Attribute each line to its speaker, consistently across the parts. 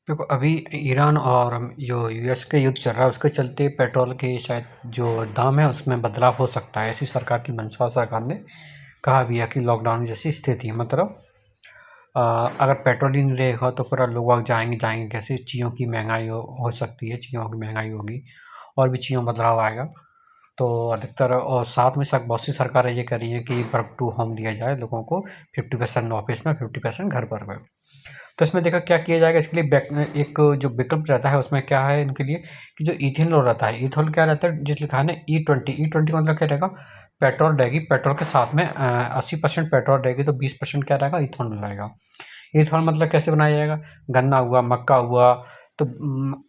Speaker 1: देखो अभी ईरान और जो यूएस के युद्ध चल रहा है उसके चलते पेट्रोल के शायद जो दाम है उसमें बदलाव हो सकता है। ऐसी सरकार की मंशा सरकार ने कहा भी है कि लॉकडाउन जैसी स्थिति है। मतलब अगर पेट्रोल ही नहीं रहेगा तो फिर लोग वहाँ जाएंगे जाएंगे कैसे। चीज़ों की महंगाई हो सकती है, चीज़ों की महंगाई होगी और भी चीज़ों में बदलाव आएगा। तो अधिकतर और साथ में बहुत सी सरकारें ये कर रही हैं कि वर्क टू होम दिया जाए लोगों को, 50% ऑफिस में 50% घर पर। तो इसमें देखा क्या किया जाएगा इसके लिए। एक जो विकल्प रहता है उसमें क्या है इनके लिए कि जो इथेनॉल रहता है, इथेनॉल क्या रहता है जिस लिखा है ना E20 मतलब क्या रहेगा, पेट्रोल रहेगी, पेट्रोल के साथ में 80% पेट्रोल रहेगी तो 20% क्या रहेगा, इथेनॉल रहेगा। इथेनॉल मतलब कैसे बनाया जाएगा, गन्ना हुआ, मक्का हुआ, तो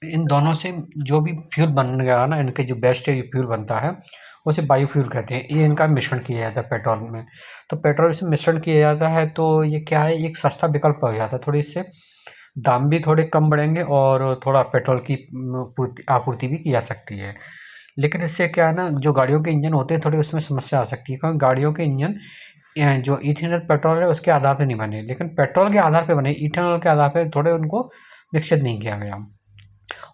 Speaker 1: इन दोनों से जो भी फ्यूल बन गया ना, इनके जो बेस्ट है फ्यूल बनता है उसे बायोफ्यूल कहते हैं। ये इनका मिश्रण किया जाता है पेट्रोल में। तो पेट्रोल से मिश्रण किया जाता है तो ये क्या है, एक सस्ता विकल्प हो जाता है। थोड़ी इससे दाम भी थोड़े कम बढ़ेंगे और थोड़ा पेट्रोल की आपूर्ति भी की जा सकती है। लेकिन इससे क्या है ना, जो गाड़ियों के इंजन होते हैं थोड़ी उसमें समस्या आ सकती है, क्योंकि गाड़ियों के इंजन जो इथेनॉल पेट्रोल है उसके आधार पे नहीं बने, लेकिन पेट्रोल के आधार पे बने, इथेनॉल के आधार पे थोड़े उनको विकसित नहीं किया गया।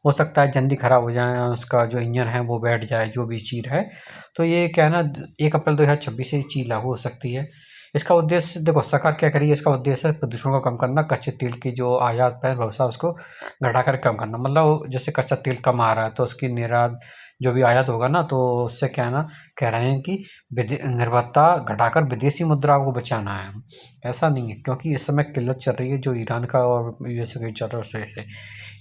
Speaker 1: हो सकता है जल्दी खराब हो जाए, उसका जो इंजन है वो बैठ जाए, जो भी चीज़ है। तो ये क्या है ना, 1 अप्रैल 2026 से ये चीज़ लागू हो सकती है। इसका उद्देश्य देखो सरकार क्या करी है, इसका उद्देश्य है प्रदूषण को कम करना, कच्चे तेल की जो आयात है भरोसा उसको घटाकर कम करना। मतलब जैसे कच्चा तेल कम आ रहा है तो उसकी निर्यात जो भी आयात होगा ना, तो उससे क्या है ना, कह रहे हैं कि निर्भरता घटाकर विदेशी मुद्राओं को बचाना है। ऐसा नहीं है, क्योंकि इस समय किल्लत चल रही है जो ईरान का और यूएसए का चल रहा है उस वजह से।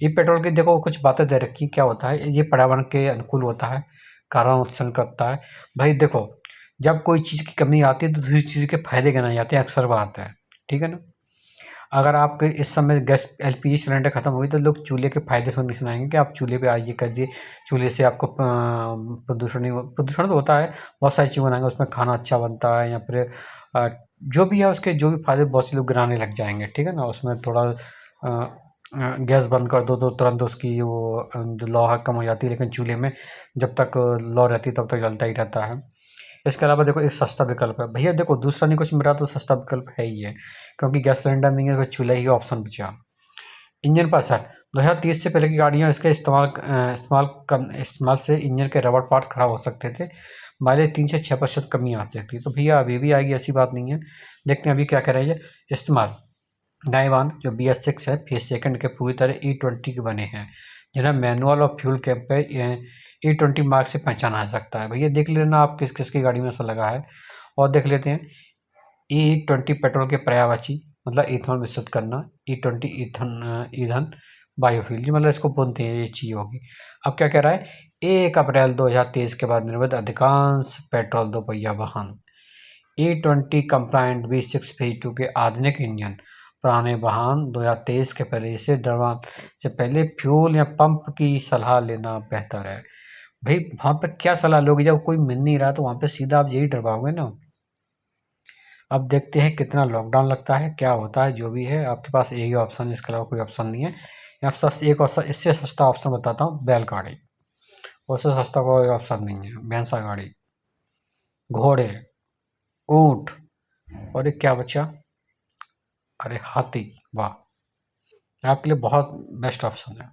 Speaker 1: ये पेट्रोल की देखो कुछ बातें दे रखी, क्या होता है ये पर्यावरण के अनुकूल होता है, कार्बन उत्सर्जन करता है। भाई देखो, जब कोई चीज़ की कमी आती है तो दूसरी चीज़ के फायदे गिनाए जाते हैं, अक्सर बात है, ठीक है ना। अगर आपके इस समय गैस एलपीजी सिलेंडर खत्म हो गई तो लोग चूल्हे के फायदे सुनाएंगे कि आप चूल्हे पे आइए करिए, चूल्हे से आपको प्रदूषण नहीं प्रदूषण तो होता है, बहुत सारी चीज़ें बनाएंगे उसमें खाना अच्छा बनता है, या फिर जो भी है उसके जो भी फायदे बहुत से लोग गिनाने लग जाएंगे, ठीक है ना। उसमें थोड़ा गैस बंद कर दो तो तुरंत उसकी वो जो लौ है कम हो जाती है, लेकिन चूल्हे में जब तक लौ रहती है तब तक जलता ही रहता है। इसके अलावा देखो एक सस्ता विकल्प है भैया, देखो दूसरा नहीं कुछ मिला तो सस्ता विकल्प है ही है, क्योंकि गैस सिलेंडर नहीं है तो चूल्हा ही ऑप्शन बचा। इंजन पर असर, 2030 से पहले की गाड़ियाँ इसके इस्तेमाल से इंजन के रबड़ पार्ट्स खराब हो सकते थे, माइलेज 3 से 6% कमी आ सकती है। तो भैया अभी भी आएगी, ऐसी बात नहीं है। देखते हैं अभी क्या कह रही है। इस्तेमाल, गाइवान जो BS6 है फेस सेकंड के पूरी तरह E20 के बने हैं, जिन्हें मैनुअल और फ्यूल कैप पे E20 मार्क से पहचाना जा सकता है। भैया देख लेना आप किस किस की गाड़ी में ऐसा लगा है। और देख लेते हैं E20 पेट्रोल के पर्यायवाची, मतलब इथेनॉल मिश्रित करना, E20 ईंधन बायोफ्यूल जी, मतलब इसको बोलते हैं, ये चीज़ होगी। अब क्या कह रहा है, 1 अप्रैल 2023 के बाद निर्मित अधिकांश पेट्रोल दोपहिया वाहन E20 कंप्लायंट V6 फेज 2 के आधुनिक इंजन, पुराने वाहन 2023 के पहले से डरवान से पहले फ्यूल या पंप की सलाह लेना बेहतर है। भाई वहाँ पे क्या सलाह लोगे, जब कोई मिल नहीं रहा तो वहाँ पे सीधा आप यही डरवाओगे ना। अब देखते हैं कितना लॉकडाउन लगता है, क्या होता है, जो भी है आपके पास यही ऑप्शन है, इसके अलावा कोई ऑप्शन नहीं है। यहाँ एक और इससे सस्ता ऑप्शन बताता हूँ, बैलगाड़ी। उससे सस्ता कोई ऑप्शन नहीं है, भैंसा गाड़ी, घोड़े, ऊंट, और एक क्या बचा, अरे हाथी। वाह, आपके लिए बहुत बेस्ट ऑप्शन है।